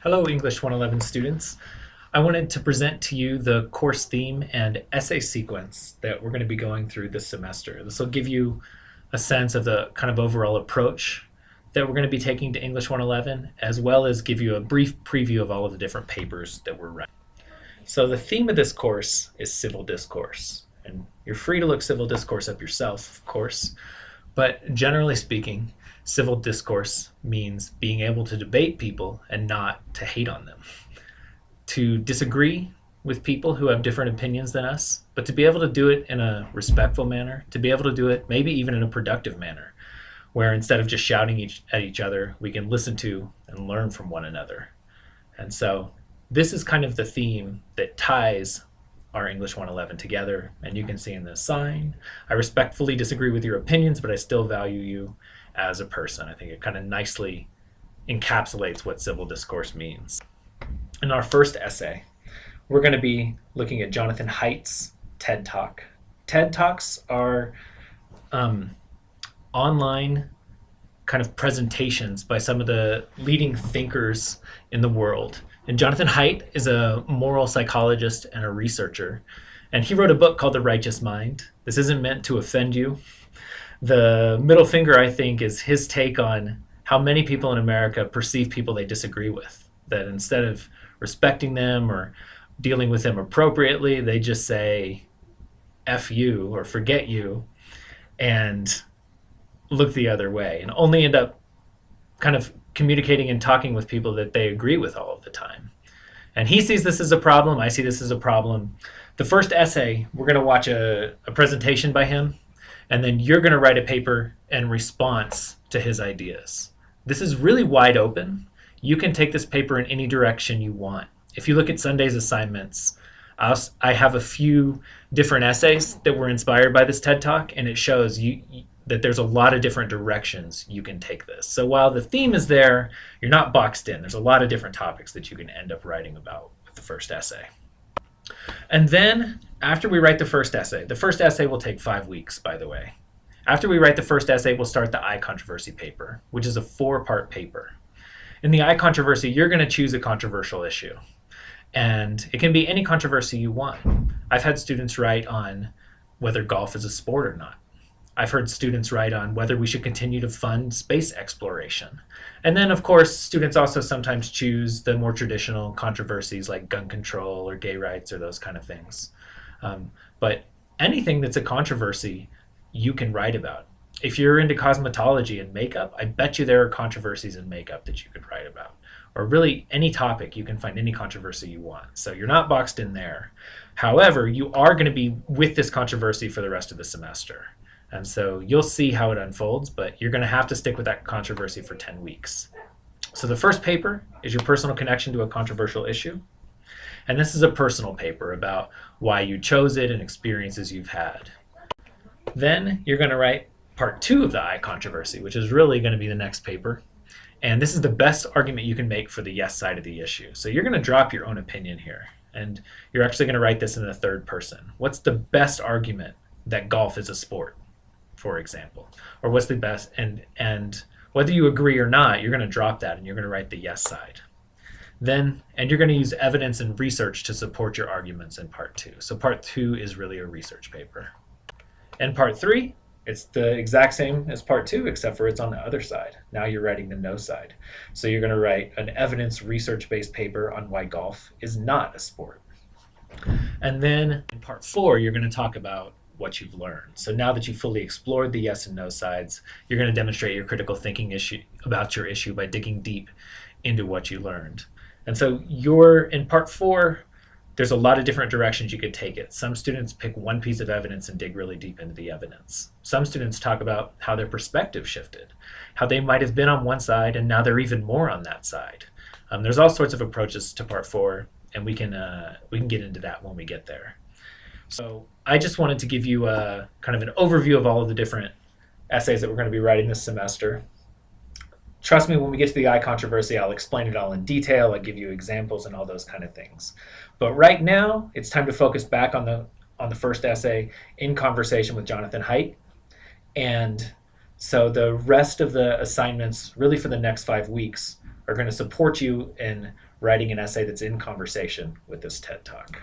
Hello, English 111 students. I wanted to present to you the course theme and essay sequence that we're going to be going through this semester. This will give you a sense of the kind of overall approach that we're going to be taking to English 111, as well as give you a brief preview of all of the different papers that we're writing. So the theme of this course is civil discourse, and you're free to look civil discourse up yourself, of course, but generally speaking, civil discourse means being able to debate people and not to hate on them, to disagree with people who have different opinions than us, but to be able to do it in a respectful manner, to be able to do it maybe even in a productive manner, where instead of just shouting at each other, we can listen to and learn from one another. And so this is kind of the theme that ties our English 111 together, and you can see in the sign, I respectfully disagree with your opinions, but I still value you as a person. I think it kind of nicely encapsulates what civil discourse means. In our first essay, we're going to be looking at Jonathan Haidt's TED Talk. TED Talks are online kind of presentations by some of the leading thinkers in the world. And Jonathan Haidt is a moral psychologist and a researcher. And he wrote a book called The Righteous Mind. This isn't meant to offend you. The middle finger, I think, is his take on how many people in America perceive people they disagree with. That instead of respecting them or dealing with them appropriately, they just say, F you or forget you and look the other way and only end up kind of communicating and talking with people that they agree with all of the time. And he sees this as a problem. I see this as a problem. The first essay, we're going to watch a presentation by him, and then you're going to write a paper in response to his ideas. This is really wide open. You can take this paper in any direction you want. If you look at Sunday's assignments, I have a few different essays that were inspired by this TED Talk, and it shows you that there's a lot of different directions you can take this. So while the theme is there, you're not boxed in. There's a lot of different topics that you can end up writing about with the first essay. And then after we write the first essay will take 5 weeks, by the way. After we write the first essay, we'll start the I-Controversy paper, which is a 4-part paper. In the I-Controversy, you're going to choose a controversial issue. And it can be any controversy you want. I've had students write on whether golf is a sport or not. I've heard students write on whether we should continue to fund space exploration. And then, of course, students also sometimes choose the more traditional controversies like gun control or gay rights or those kind of things. But anything that's a controversy, you can write about. If you're into cosmetology and makeup, I bet you there are controversies in makeup that you could write about. Or really any topic, you can find any controversy you want. So you're not boxed in there. However, you are going to be with this controversy for the rest of the semester. And so you'll see how it unfolds, but you're going to have to stick with that controversy for 10 weeks. So the first paper is your personal connection to a controversial issue. And this is a personal paper about why you chose it and experiences you've had. Then you're going to write part 2 of the I-Controversy, which is really going to be the next paper. And this is the best argument you can make for the yes side of the issue. So you're going to drop your own opinion here. And you're actually going to write this in the third person. What's the best argument that golf is a sport, for example? Or what's the best, and whether you agree or not, you're going to drop that and you're going to write the yes side. And you're going to use evidence and research to support your arguments in part 2. So part 2 is really a research paper. And part 3, it's the exact same as part 2, except for it's on the other side. Now you're writing the no side. So you're going to write an evidence research-based paper on why golf is not a sport. And then in part 4, you're going to talk about what you've learned. So now that you've fully explored the yes and no sides, you're going to demonstrate your critical thinking about your issue by digging deep into what you learned. And so in part 4, there's a lot of different directions you could take it. Some students pick one piece of evidence and dig really deep into the evidence. Some students talk about how their perspective shifted, how they might have been on one side and now they're even more on that side. There's all sorts of approaches to part 4, and we can get into that when we get there. So I just wanted to give you a kind of an overview of all of the different essays that we're going to be writing this semester. Trust me, when we get to the I-Controversy, I'll explain it all in detail. I'll give you examples and all those kind of things. But right now, it's time to focus back on the first essay, In Conversation with Jonathan Haidt. And so the rest of the assignments, really for the next 5 weeks, are going to support you in writing an essay that's in conversation with this TED Talk.